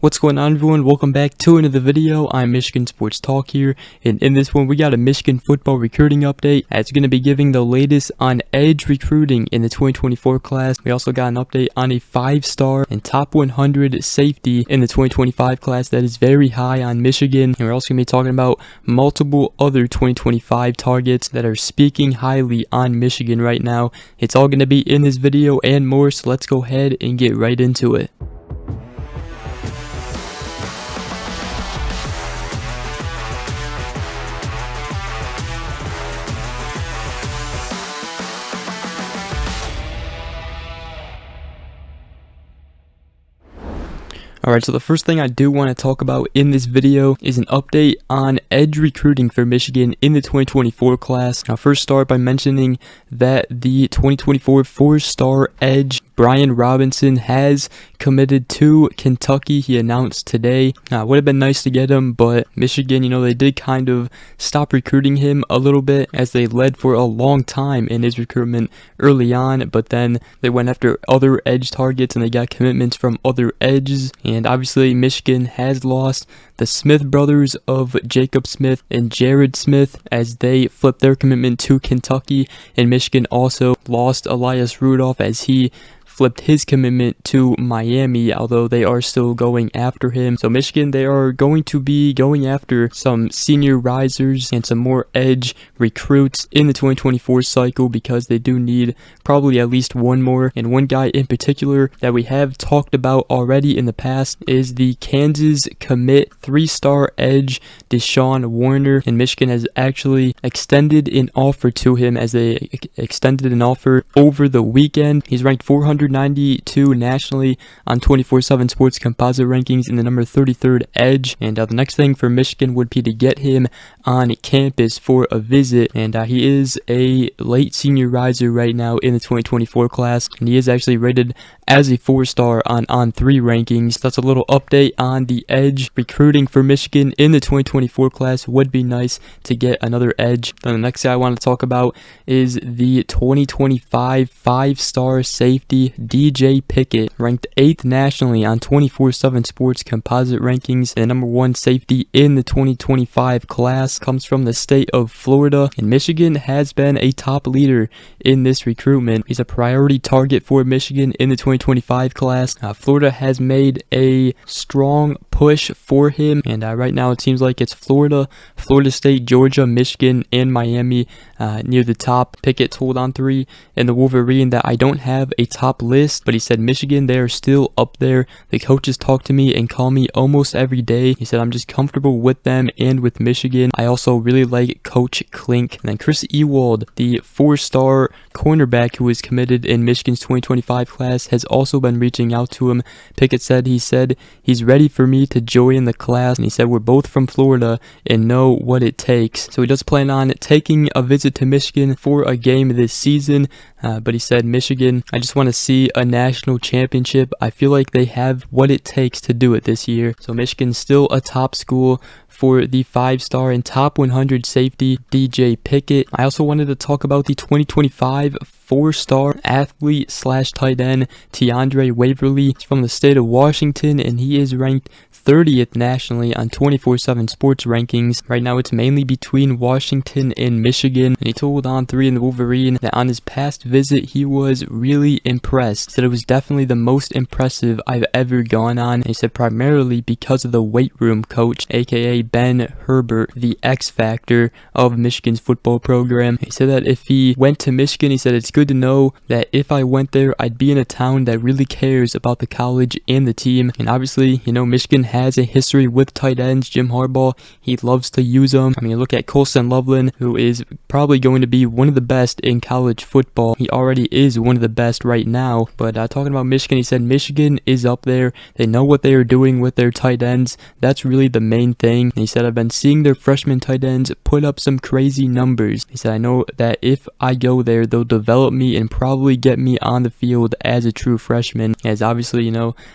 What's going on, everyone? Welcome back to another video. I'm Michigan Sports Talk here, and in this one we got a Michigan football recruiting update. It's going to be giving the latest on edge recruiting in the 2024 class. We also got an update on a 5-star and top 100 safety in the 2025 class that is very high on Michigan, and we're also going to be talking about multiple other 2025 targets that are speaking highly on Michigan right now. It's all going to be in this video and more, so let's go ahead and get right into it. Alright, so the first thing I do want to talk about in this video is an update on edge recruiting for Michigan in the 2024 class. I'll first start by mentioning that the 2024 4-star edge Brian Robinson has committed to Kentucky. He announced today. Would have been nice to get him, but Michigan, they did kind of stop recruiting him a little bit as they led for a long time in his recruitment early on, but then they went after other edge targets and they got commitments from other edges. And obviously Michigan has lost the Smith brothers of Jacob Smith and Jared Smith as they flipped their commitment to Kentucky, and Michigan also lost Elias Rudolph as he flipped his commitment to Miami, although they are still going after him. So Michigan, they are going to be going after some senior risers and some more edge recruits in the 2024 cycle because they do need probably at least one more. And one guy in particular that we have talked about already in the past is the Kansas commit 3-star edge Deshaun Warner, and Michigan has actually extended an offer to him as they extended an offer over the weekend. He's ranked 492 nationally on 24/7 Sports composite rankings in the number 33rd edge, and the next thing for Michigan would be to get him on campus for a visit. And he is a late senior riser right now in the 2024 class, and he is actually rated as a 4-star on On3 rankings. That's a little update on the edge recruiting for Michigan in the 2024 class. Would be nice to get another edge. Then the next guy I want to talk about is the 2025 5-star safety DJ Pickett, ranked 8th nationally on 24/7 Sports composite rankings. The number 1 safety in the 2025 class comes from the state of Florida, and Michigan has been a top leader in this recruitment. He's a priority target for Michigan in the 2025 class. Florida has made a strong push for him, and right now it seems like it's Florida State, Georgia, Michigan, and Miami near the top. Pickett told On3 and the Waverly that I don't have a top list, but he said Michigan, they are still up there. The coaches talk to me and call me almost every day. He said I'm just comfortable with them and with Michigan. I also really like Coach Klink. And then Chris Ewald, the 4-star cornerback who is committed in Michigan's 2025 class, has also been reaching out to him. Pickett said he's ready for me to join the class, and he said we're both from Florida and know what it takes. So he does plan on taking a visit to Michigan for a game this season, but he said Michigan, I just want to see a national championship. I feel like they have what it takes to do it this year. So Michigan's still a top school for the 5-star and top 100 safety DJ Pickett. I also wanted to talk about the 2025 4-star athlete / tight end DeAndre Waverly. He's from the state of Washington, and he is ranked 30th nationally on 24/7 Sports rankings. Right now it's mainly between Washington and Michigan, and he told On3 and the Wolverine that on his past visit he was really impressed. He said it was definitely the most impressive I've ever gone on. And he said primarily because of the weight room coach, aka Ben Herbert, the X factor of Michigan's football program. He said that if he went to Michigan, he said it's good to know that if I went there, I'd be in a town that really cares about the college and the team. And obviously, Michigan has a history with tight ends. Jim Harbaugh, he loves to use them. I mean, look at Colston Loveland, who is probably going to be one of the best in college football. He already is one of the best right now. But talking about Michigan, he said Michigan is up there. They know what they are doing with their tight ends. That's really the main thing. And he said, I've been seeing their freshman tight ends put up some crazy numbers. He said, I know that if I go there, they'll develop me and probably get me on the field as a true freshman. As obviously,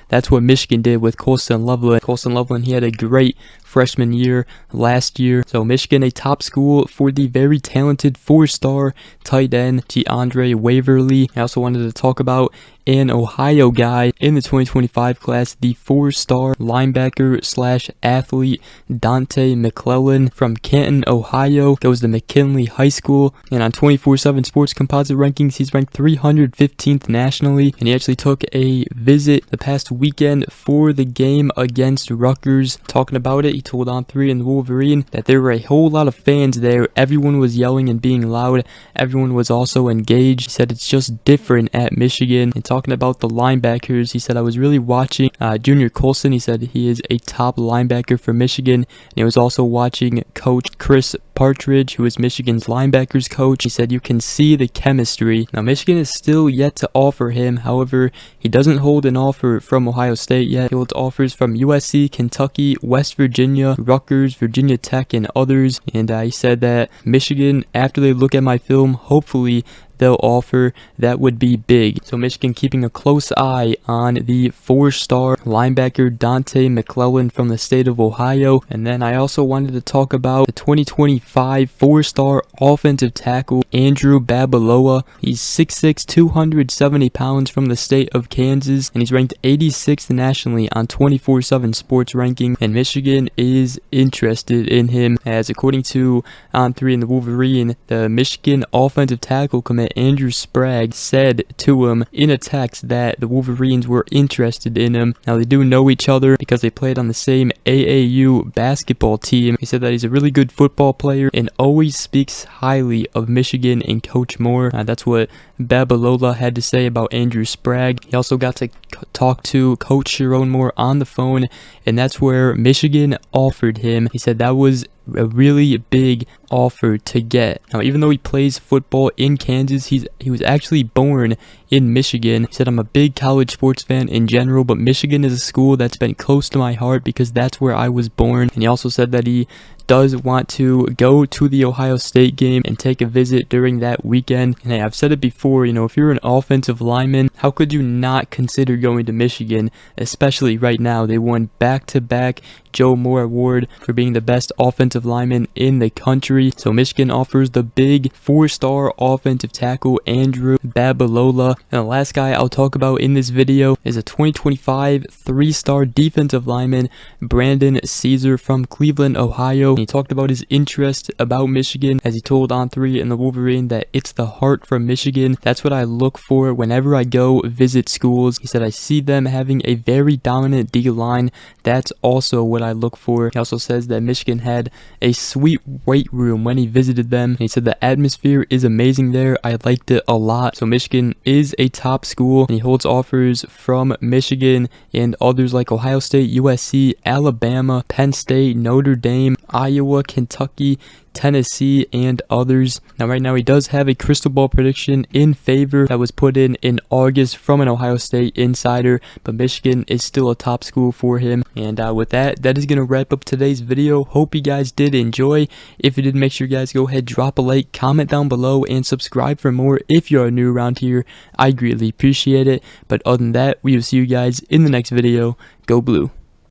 that's what Michigan did with Colston Loveland. Colston Loveland, he had a great freshman year last year. So Michigan, a top school for the very talented 4-star tight end DeAndre Waverly. I also wanted to talk about an Ohio guy in the 2025 class, the 4-star linebacker slash athlete Dante McClellan from Canton, Ohio. Goes to McKinley High School, and on 24/7 Sports Composite rankings, he's ranked 315th nationally, and he actually took a visit the past weekend for the game against Rutgers. Talking about it, he told On3 and the Wolverine that there were a whole lot of fans there. Everyone was yelling and being loud. Everyone was also engaged. He said it's just different at Michigan. And talking about the linebackers, he said, I was really watching Junior Colson. He said he is a top linebacker for Michigan, and he was also watching Coach Chris Partridge, who is Michigan's linebackers coach. He said you can see the chemistry. Now, Michigan is still yet to offer him. However, he doesn't hold an offer from Ohio State yet. He holds offers from USC, Kentucky, West Virginia, Rutgers, Virginia Tech, and others. And he said that Michigan, after they look at my film, hopefully they'll offer. That would be big. So Michigan keeping a close eye on the 4-star linebacker Dante McClellan from the state of Ohio. And then I also wanted to talk about the 2025 4-star offensive tackle Andrew Babalola. He's 6'6", 270 pounds from the state of Kansas, and he's ranked 86th nationally on 24/7 Sports ranking. And Michigan is interested in him, as according to On3 and the Wolverine, the Michigan offensive tackle commit Andrew Sprague said to him in a text that the Wolverines were interested in him. Now, they do know each other because they played on the same AAU basketball team. He said that he's a really good football player and always speaks highly of Michigan and Coach Moore. That's what Babalola had to say about Andrew Sprague. He also got to talk to Coach Sharon Moore on the phone, and that's where Michigan offered him. He said that was a really big offer to get. Now, even though he plays football in Kansas, he was actually born in Michigan. He said, I'm a big college sports fan in general, but Michigan is a school that's been close to my heart because that's where I was born. And he also said that he does want to go to the Ohio State game and take a visit during that weekend. And hey, I've said it before, if you're an offensive lineman, how could you not consider going to Michigan, especially right now? They won back-to-back Joe Moore Award for being the best offensive lineman in the country. So Michigan offers the big 4-star offensive tackle Andrew Babalola. And the last guy I'll talk about in this video is a 2025 3-star defensive lineman, Brandon Caesar from Cleveland, Ohio. And he talked about his interest about Michigan, as he told On3 and the Wolverine that it's the heart from Michigan. That's what I look for whenever I go visit schools. He said, I see them having a very dominant D-line. That's also what I look for. He also says that Michigan had a sweet weight room when he visited them. And he said the atmosphere is amazing there. I liked it a lot. So Michigan is a top school, and he holds offers from Michigan and others like Ohio State, USC, Alabama, Penn State, Notre Dame, Iowa, Kentucky, Tennessee, and others. Now, right now, he does have a crystal ball prediction in favor that was put in August from an Ohio State insider, but Michigan is still a top school for him. And with that is going to wrap up today's video. Hope you guys did enjoy. If you did, make sure you guys go ahead, drop a like, comment down below, and subscribe for more if you are new around here. I greatly appreciate it. But other than that, we will see you guys in the next video. Go Blue.